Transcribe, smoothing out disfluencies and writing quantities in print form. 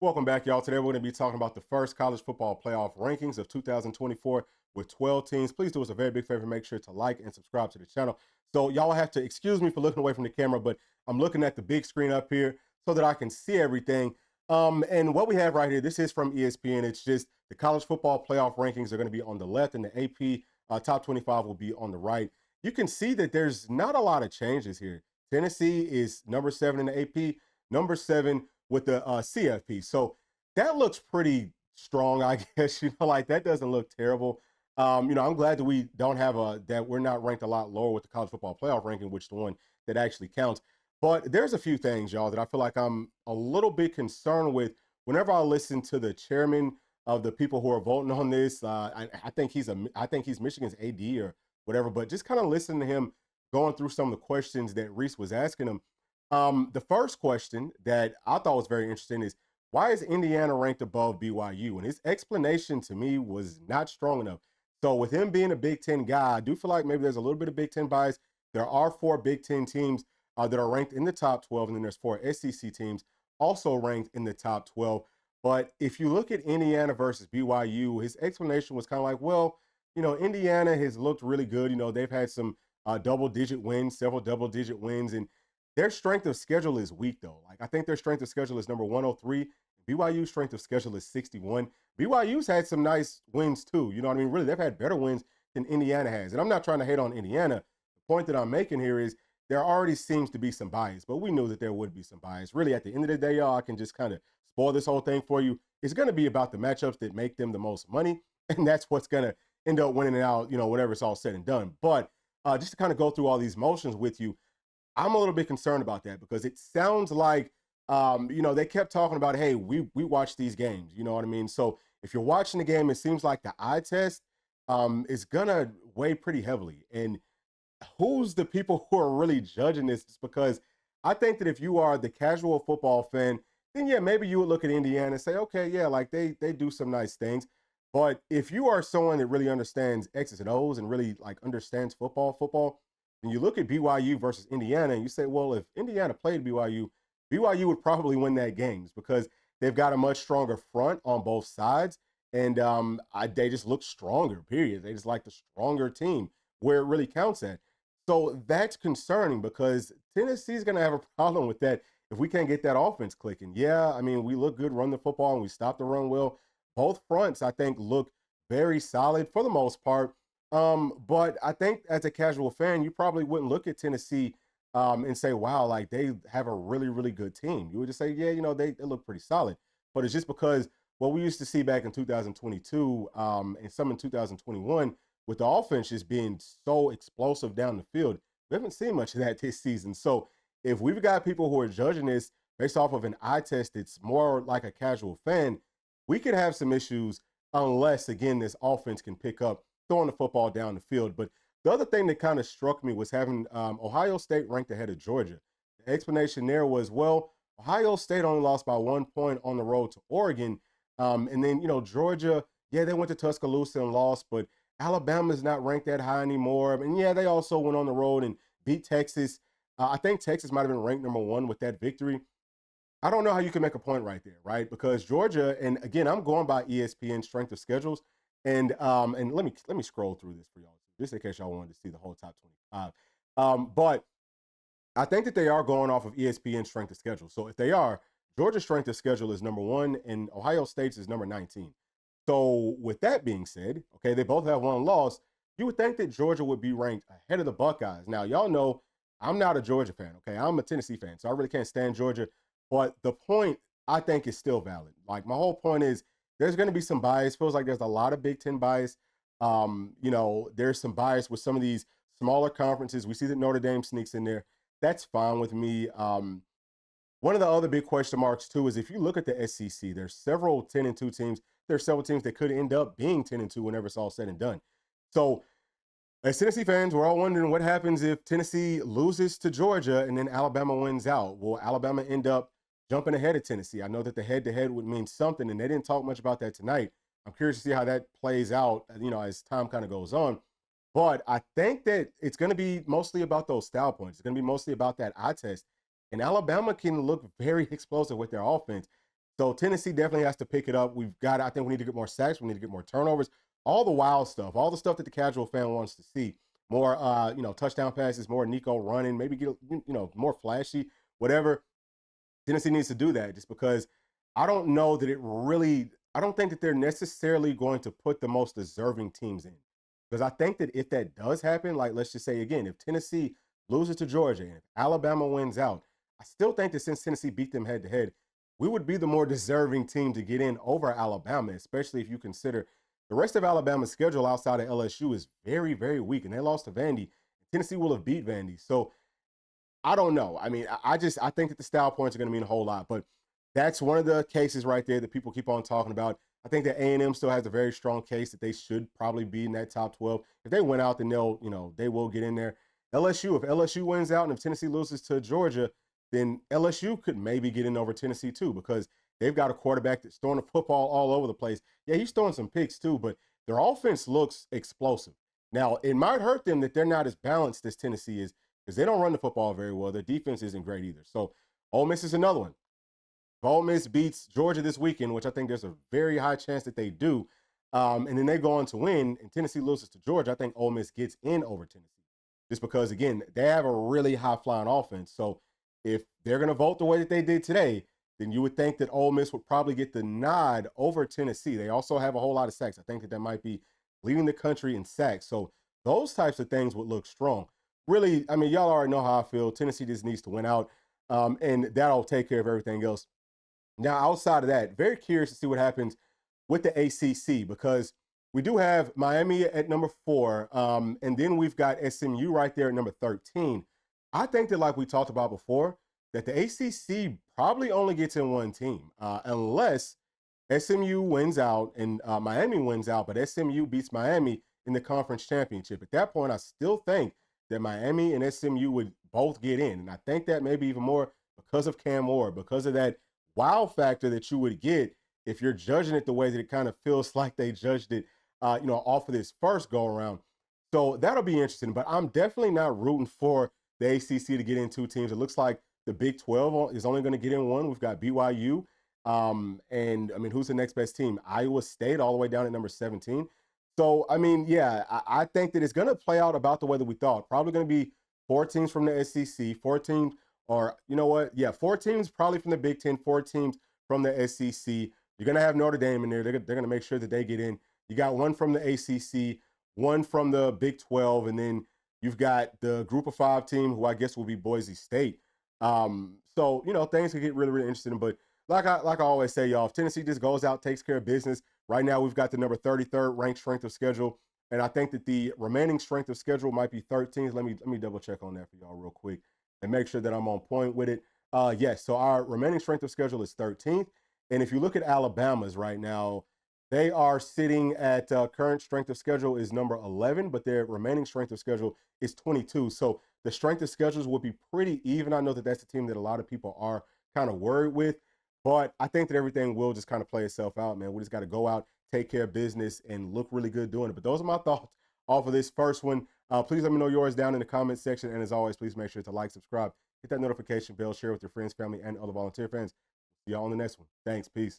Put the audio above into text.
Welcome back, y'all. Today we're going to be talking about the first college football playoff rankings of 2024 with 12 teams. Please do us a very big favor. Make sure to like and subscribe to the channel. So y'all have to excuse me for looking away from the camera, but I'm looking at the big screen up here so that I can see everything. And what we have right here, this is from ESPN. It's just the college football playoff rankings are going to be on the left and the AP top 25 will be on the right. You can see that there's not a lot of changes here. Tennessee is number 7 in the AP, number 7 with the CFP. So that looks pretty strong, I guess. Like that doesn't look terrible. I'm glad that we don't have that we're not ranked a lot lower with the college football playoff ranking, which is the one that actually counts. But there's a few things, y'all, that I feel like I'm a little bit concerned with whenever I listen to the chairman of the people who are voting on this. I think he's Michigan's AD or whatever, but just kind of listening to him going through some of the questions that Reese was asking him. The first question that I thought was very interesting is, why is Indiana ranked above BYU? And his explanation to me was not strong enough. So with him being a Big Ten guy, I do feel like maybe there's a little bit of Big Ten bias. There are 4 Big Ten teams that are ranked in the top 12, and then there's 4 SEC teams also ranked in the top 12. But if you look at Indiana versus BYU, his explanation was kind of like, well, Indiana has looked really good. They've had some double-digit wins, several double-digit wins, and their strength of schedule is weak, though. Like, I think their strength of schedule is number 103. BYU's strength of schedule is 61. BYU's had some nice wins, too. You know what I mean? Really, they've had better wins than Indiana has. And I'm not trying to hate on Indiana. The point that I'm making here is there already seems to be some bias, but we knew that there would be some bias. Really, at the end of the day, y'all, I can just kind of spoil this whole thing for you. It's going to be about the matchups that make them the most money, and that's what's going to end up winning it out, whenever it's all said and done. But just to kind of go through all these motions with you, I'm a little bit concerned about that because it sounds like, they kept talking about, hey, we watch these games, you know what I mean? So if you're watching the game, it seems like the eye test is going to weigh pretty heavily. And who's the people who are really judging this? Because I think that if you are the casual football fan, then yeah, maybe you would look at Indiana and say, okay, yeah, like they do some nice things. But if you are someone that really understands X's and O's and really like understands football, and you look at BYU versus Indiana and you say, well, if Indiana played BYU would probably win that games because they've got a much stronger front on both sides. And they just look stronger, period. They just like the stronger team where it really counts at. So that's concerning because Tennessee's going to have a problem with that if we can't get that offense clicking. Yeah, I mean, we look good, run the football, and we stop the run well. Both fronts, I think, look very solid for the most part. But I think as a casual fan, you probably wouldn't look at Tennessee and say, wow, like they have a really, really good team. You would just say, yeah, they look pretty solid. But it's just because what we used to see back in 2022 and some in 2021 with the offense just being so explosive down the field, we haven't seen much of that this season. So if we've got people who are judging this based off of an eye test, it's more like a casual fan, we could have some issues unless, again, this offense can pick up throwing the football down the field. But the other thing that kind of struck me was having Ohio State ranked ahead of Georgia. The explanation there was, well, Ohio State only lost by 1 point on the road to Oregon. And then, Georgia, yeah, they went to Tuscaloosa and lost, but Alabama's not ranked that high anymore. And yeah, they also went on the road and beat Texas. I think Texas might have been ranked number 1 with that victory. I don't know how you can make a point right there, right? Because Georgia, and again, I'm going by ESPN strength of schedules, and let me scroll through this for y'all, just in case y'all wanted to see the whole top 25. But I think that they are going off of ESPN strength of schedule. So if they are, Georgia's strength of schedule is number 1, and Ohio State's is number 19. So with that being said, okay, they both have 1 loss. You would think that Georgia would be ranked ahead of the Buckeyes. Now, y'all know I'm not a Georgia fan, okay? I'm a Tennessee fan, so I really can't stand Georgia. But the point, I think, is still valid. Like, my whole point is there's going to be some bias. Feels like there's a lot of Big Ten bias. There's some bias with some of these smaller conferences. We see that Notre Dame sneaks in there. That's fine with me. One of the other big question marks, too, is if you look at the SEC, there's several 10-2 teams. There's several teams that could end up being 10-2 whenever it's all said and done. So as Tennessee fans, we're all wondering what happens if Tennessee loses to Georgia and then Alabama wins out. Will Alabama end up jumping ahead of Tennessee? I know that the head-to-head would mean something, and they didn't talk much about that tonight. I'm curious to see how that plays out, as time kind of goes on. But I think that it's going to be mostly about those style points. It's going to be mostly about that eye test. And Alabama can look very explosive with their offense. So Tennessee definitely has to pick it up. I think we need to get more sacks. We need to get more turnovers. All the wild stuff, all the stuff that the casual fan wants to see. More, touchdown passes, more Nico running, maybe get, more flashy, whatever. Tennessee needs to do that just because I don't know that I don't think that they're necessarily going to put the most deserving teams in. Because I think that if that does happen, like let's just say again, if Tennessee loses to Georgia and if Alabama wins out, I still think that since Tennessee beat them head to head, we would be the more deserving team to get in over Alabama, especially if you consider the rest of Alabama's schedule outside of LSU is very, very weak. And they lost to Vandy. Tennessee will have beat Vandy. So I don't know. I mean, I think that the style points are going to mean a whole lot, but that's one of the cases right there that people keep on talking about. I think that A&M still has a very strong case that they should probably be in that top 12. If they win out, then they will get in there. LSU, if LSU wins out and if Tennessee loses to Georgia, then LSU could maybe get in over Tennessee too because they've got a quarterback that's throwing the football all over the place. Yeah, he's throwing some picks too, but their offense looks explosive. Now, it might hurt them that they're not as balanced as Tennessee is because they don't run the football very well. Their defense isn't great either. So Ole Miss is another one. If Ole Miss beats Georgia this weekend, which I think there's a very high chance that they do, and then they go on to win, and Tennessee loses to Georgia, I think Ole Miss gets in over Tennessee. Just because, again, they have a really high-flying offense. So if they're going to vote the way that they did today, then you would think that Ole Miss would probably get the nod over Tennessee. They also have a whole lot of sacks. I think that might be leading the country in sacks. So those types of things would look strong. Really, I mean, y'all already know how I feel. Tennessee just needs to win out, and that'll take care of everything else. Now, outside of that, very curious to see what happens with the ACC because we do have Miami at number 4, and then we've got SMU right there at number 13. I think that, like we talked about before, that the ACC probably only gets in one team unless SMU wins out and Miami wins out, but SMU beats Miami in the conference championship. At that point, I still think that Miami and SMU would both get in. And I think that maybe even more because of Cam Ward, because of that wow factor that you would get if you're judging it the way that it kind of feels like they judged it, off of this first go around. So that'll be interesting, but I'm definitely not rooting for the ACC to get in 2 teams. It looks like the Big 12 is only going to get in 1. We've got BYU. And I mean, who's the next best team? Iowa State all the way down at number 17. So, I mean, yeah, I think that it's going to play out about the way that we thought. Probably going to be 4 teams from the SEC, 4 teams, or you know what? Yeah, 4 teams probably from the Big 10, 4 teams from the SEC. You're going to have Notre Dame in there. They're going to make sure that they get in. You got 1 from the ACC, 1 from the Big 12, and then you've got the Group of 5 team, who I guess will be Boise State. So, things could get really, really interesting. But like I always say, y'all, if Tennessee just goes out, takes care of business, right now we've got the number 33rd ranked strength of schedule. And I think that the remaining strength of schedule might be 13th. Let me double check on that for y'all real quick and make sure that I'm on point with it. Yes, so our remaining strength of schedule is 13th. And if you look at Alabama's right now, they are sitting at current strength of schedule is number 11, but their remaining strength of schedule is 22. So the strength of schedules will be pretty even. I know that that's the team that a lot of people are kind of worried with, but I think that everything will just kind of play itself out, man. We just got to go out, take care of business, and look really good doing it. But those are my thoughts off of this first one. Please let me know yours down in the comment section. And as always, please make sure to like, subscribe, hit that notification bell, share with your friends, family, and other volunteer fans. See y'all on the next one. Thanks. Peace.